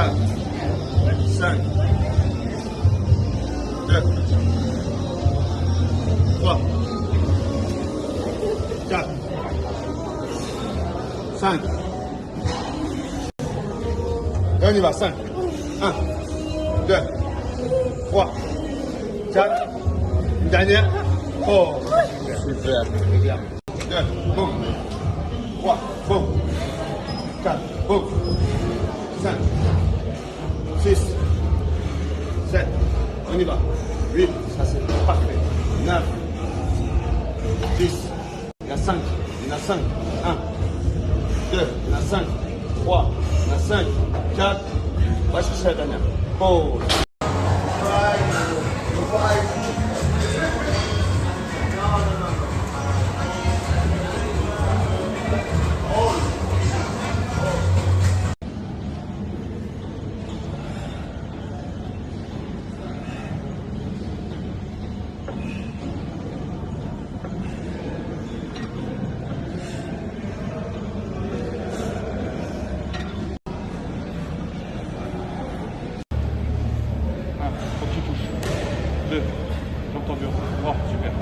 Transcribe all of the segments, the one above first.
4, 5, 2, 3, 4, 5. Et on y va, 5. 1, 2, 3, 4. Une dernière. Oh, super. 2, boum. 3, boum. 4, boum. 5, 6, 7. On y va. 8, ça c'est parfait. 9, 10. Il y a 5. Il y en a 5. 1, 2, il y en a 5. 3, il y en a 5. 4. On va chercher la dernière. Pause. Faut que tu touches. 2, j'entends bien. 3, super.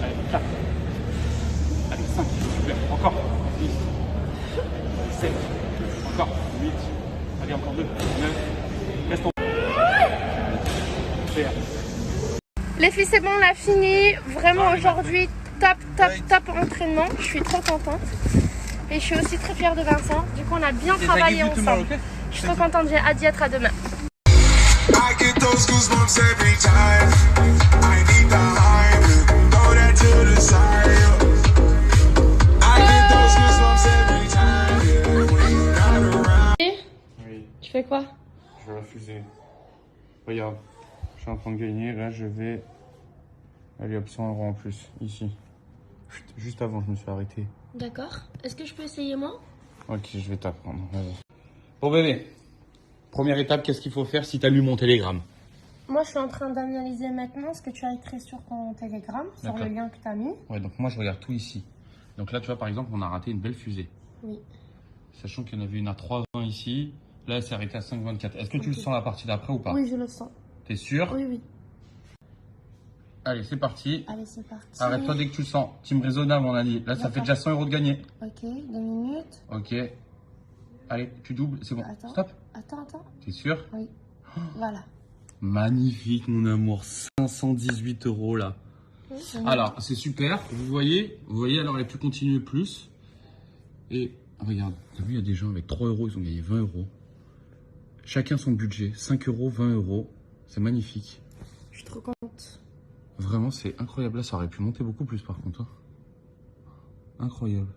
Allez, 4. Allez, 5, super. Encore. 10. 7. Encore. 8. Allez, encore 2. 9. Reste en. Super. Les filles, c'est bon, on a fini. Vraiment aujourd'hui, top entraînement. Je suis trop contente. Et je suis aussi très fière de Vincent. Du coup, on a bien travaillé ensemble. Je suis trop contente, j'ai hâte d'y être à demain. I get those goosebumps every time. I need the high, throw that to the side. I get those goosebumps every time. Yeah, when you're not around. Oui, Tu fais quoi? je vais refuser. Regarde, je suis en train de gagner. Là, je vais. Allez, hop, 100 € en plus. Ici. Juste avant, je me suis arrêté. D'accord. Est-ce que je peux essayer moi? Ok, je vais t'apprendre. Vas-y. Bon, bébé. Première étape, qu'est-ce qu'il faut faire si tu as lu mon télégramme? Moi, je suis en train d'analyser maintenant ce que tu as écrit sur ton télégramme, sur le lien que tu as mis. Ouais, donc moi, je regarde tout ici. Donc là, tu vois, par exemple, on a raté une belle fusée. Oui. Sachant qu'il y en avait une à 3,20 ici. Là, elle s'est arrêtée à 5,24. Est-ce que tu le sens la partie d'après ou pas? Oui, je le sens. T'es sûr? Oui, oui. Allez, c'est parti. Allez, c'est parti. Arrête-toi dès que tu le sens. Team raisonnable, on a dit. Là, ça fait déjà 100 € de gagné. Ok, 2 minutes. Ok. Allez, tu doubles, c'est bon. Attends. Stop. Attends. T'es sûr? Oui. Voilà. Magnifique, mon amour. 518 € là. Oui, Alors, c'est super. Vous voyez, alors elle a pu continuer plus. Et regarde, t'as vu, il y a des gens avec 3 €, ils ont gagné 20 €. Chacun son budget. 5 €, 20 €. C'est magnifique. je suis trop contente. Vraiment, c'est incroyable. Là, ça aurait pu monter beaucoup plus par contre. Hein. Incroyable.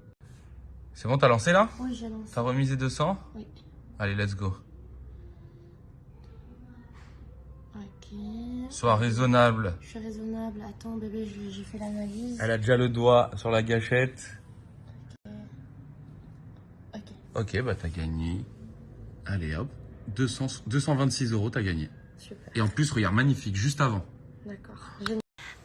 C'est bon, t'as lancé là? Oui, j'ai lancé. T'as remisé 200? Oui. Allez, let's go. Ok. Sois raisonnable. Je suis raisonnable. Attends, bébé, j'ai fait l'analyse. Elle a déjà le doigt sur la gâchette. Ok. Ok, bah t'as gagné. Allez hop. 226 €, t'as gagné. Super. Et en plus, regarde, magnifique, juste avant. D'accord.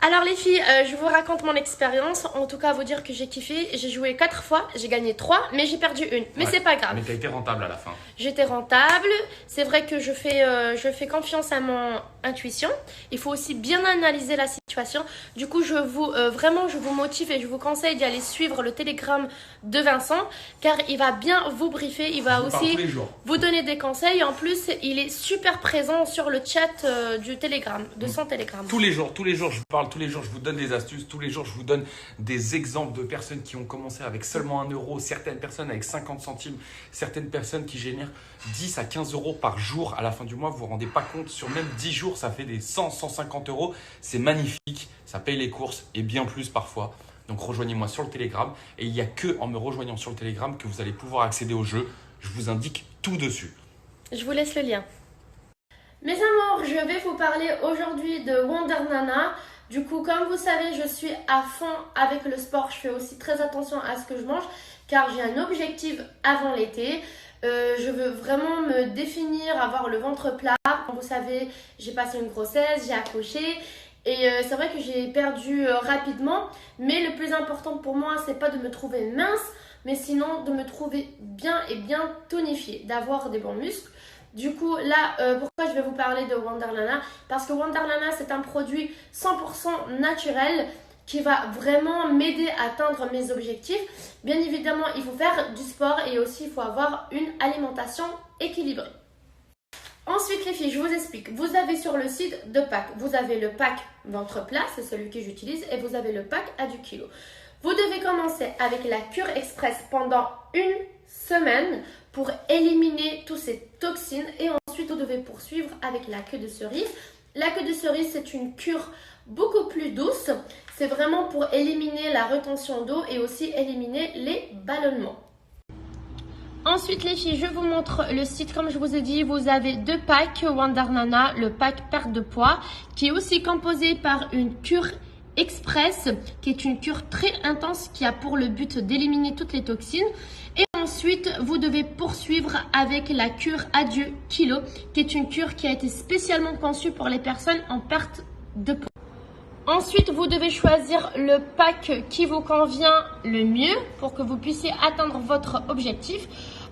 Alors les filles, je vous raconte mon expérience. En tout cas, vous dire que j'ai kiffé. J'ai joué 4 fois, j'ai gagné 3, mais j'ai perdu une. Mais c'est pas grave. Mais t'as été rentable à la fin. J'étais rentable. C'est vrai que je fais confiance à mon intuition. Il faut aussi bien analyser la situation. Du coup, je vous motive et je vous conseille d'y aller suivre le télégramme de Vincent, car il va bien vous briefer. Il va aussi vous donner des conseils. En plus, il est super présent sur le chat du télégramme, de son télégramme. Tous les jours, je parle, tous les jours, je vous donne des astuces, tous les jours, je vous donne des exemples de personnes qui ont commencé avec seulement 1 €, certaines personnes avec 50 centimes, certaines personnes qui génèrent 10 à 15 € par jour à la fin du mois. Vous vous rendez pas compte, sur même 10 jours, ça fait des 100, 150 €. C'est magnifique, ça paye les courses et bien plus parfois. Donc rejoignez-moi sur le Telegram et il n'y a que en me rejoignant sur le Telegram que vous allez pouvoir accéder au jeu. Je vous indique tout dessus. Je vous laisse le lien. Mes amours, je vais vous parler aujourd'hui de Wonder Nana. Du coup, comme vous savez, je suis à fond avec le sport. Je fais aussi très attention à ce que je mange car j'ai un objectif avant l'été. Je veux vraiment me définir, avoir le ventre plat. Comme vous savez, j'ai passé une grossesse, j'ai accouché. Et c'est vrai que j'ai perdu rapidement. Mais le plus important pour moi, c'est pas de me trouver mince. mais sinon de me trouver bien et bien tonifiée, d'avoir des bons muscles. Du coup, là, pourquoi je vais vous parler de Wonderlana? Parce que Wonderlana, c'est un produit 100% naturel qui va vraiment m'aider à atteindre mes objectifs. Bien évidemment, il faut faire du sport et aussi il faut avoir une alimentation équilibrée. Ensuite les filles, je vous explique. Vous avez sur le site deux packs. Vous avez le pack ventre plat, c'est celui que j'utilise, et vous avez le pack à du kilo. Vous devez commencer avec la cure express pendant une semaine pour éliminer toutes ces toxines, et ensuite vous devez poursuivre avec la queue de cerise. La queue de cerise, c'est une cure beaucoup plus douce. C'est vraiment pour éliminer la rétention d'eau et aussi éliminer les ballonnements. Ensuite les filles, je vous montre le site. Comme je vous ai dit, vous avez deux packs Wonderlana, le pack perte de poids qui est aussi composé par une cure express qui est une cure très intense qui a pour le but d'éliminer toutes les toxines. Et ensuite, vous devez poursuivre avec la cure Adieu Kilo qui est une cure qui a été spécialement conçue pour les personnes en perte de poids. Ensuite, vous devez choisir le pack qui vous convient le mieux pour que vous puissiez atteindre votre objectif.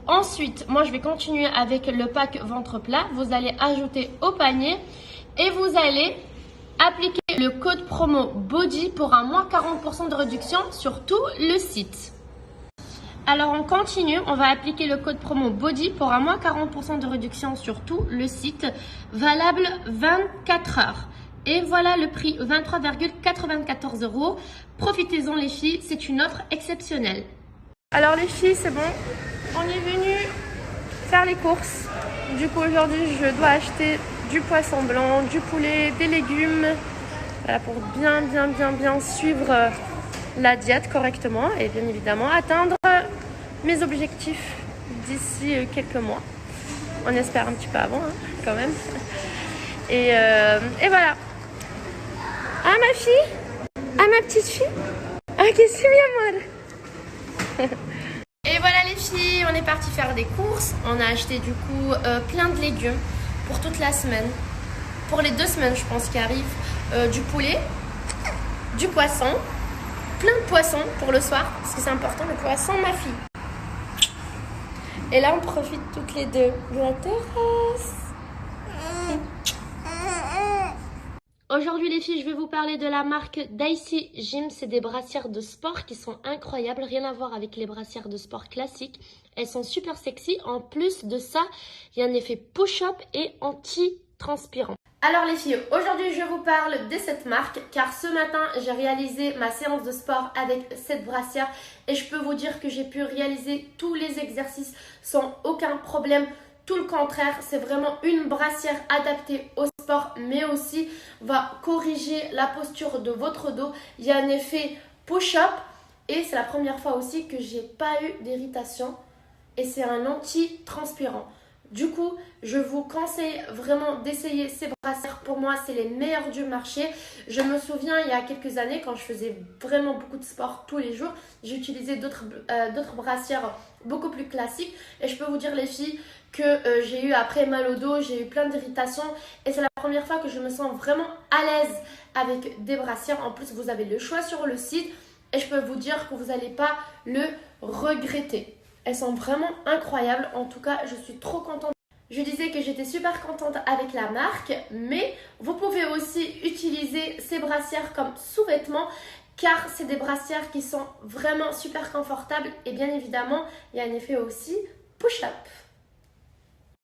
Ensuite, moi, je vais continuer avec le pack ventre plat. Vous allez ajouter au panier et vous allez appliquer le code promo BODY pour un moins 40% de réduction sur tout le site. Alors, on continue. On va appliquer le code promo BODY pour un moins 40% de réduction sur tout le site, valable 24 heures. Et voilà le prix, 23,94 €. Profitez-en les filles, c'est une offre exceptionnelle. Alors les filles, c'est bon, on est venu faire les courses. Du coup aujourd'hui, je dois acheter du poisson blanc, du poulet, des légumes. Voilà, pour bien suivre la diète correctement et bien évidemment atteindre mes objectifs d'ici quelques mois. On espère un petit peu avant, hein, quand même. Et voilà. Ah ma fille? Ah ma petite fille? Ah qu'est-ce que c'est, mi amor? Et voilà les filles, on est parti faire des courses. On a acheté du coup plein de légumes pour toute la semaine. Pour les 2 semaines je pense qui arrivent. Du poulet, du poisson, plein de poissons pour le soir. Parce que c'est important, le poisson, ma fille. Et là on profite toutes les deux de la terrasse. Aujourd'hui les filles, je vais vous parler de la marque Dicey Gym. C'est des brassières de sport qui sont incroyables, rien à voir avec les brassières de sport classiques. Elles sont super sexy. En plus de ça, il y a un effet push-up et anti-transpirant. Alors les filles, aujourd'hui je vous parle de cette marque car ce matin j'ai réalisé ma séance de sport avec cette brassière et je peux vous dire que j'ai pu réaliser tous les exercices sans aucun problème. Tout le contraire, c'est vraiment une brassière adaptée au sport, mais aussi va corriger la posture de votre dos. Il y a un effet push-up et c'est la première fois aussi que j'ai pas eu d'irritation et c'est un anti-transpirant. Du coup, je vous conseille vraiment d'essayer ces brassières. Pour moi, c'est les meilleures du marché. Je me souviens, il y a quelques années, quand je faisais vraiment beaucoup de sport tous les jours, j'utilisais d'autres brassières beaucoup plus classiques. Et je peux vous dire, les filles, que j'ai eu après mal au dos, j'ai eu plein d'irritations. Et c'est la première fois que je me sens vraiment à l'aise avec des brassières. En plus, vous avez le choix sur le site. Et je peux vous dire que vous n'allez pas le regretter. Elles sont vraiment incroyables. En tout cas, je suis trop contente. Je disais que j'étais super contente avec la marque, mais vous pouvez aussi utiliser ces brassières comme sous-vêtements car c'est des brassières qui sont vraiment super confortables et bien évidemment, il y a un effet aussi push-up.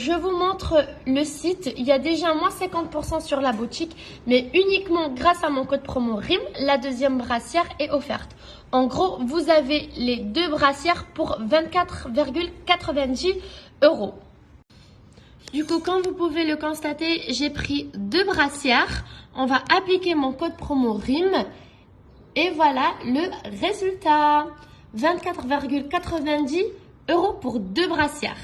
Je vous montre le site, il y a déjà moins 50% sur la boutique, mais uniquement grâce à mon code promo RIM, la deuxième brassière est offerte. En gros, vous avez les 2 brassières pour 24,90 €. Du coup, comme vous pouvez le constater, j'ai pris 2 brassières. On va appliquer mon code promo RIM et voilà le résultat. 24,90 € pour 2 brassières.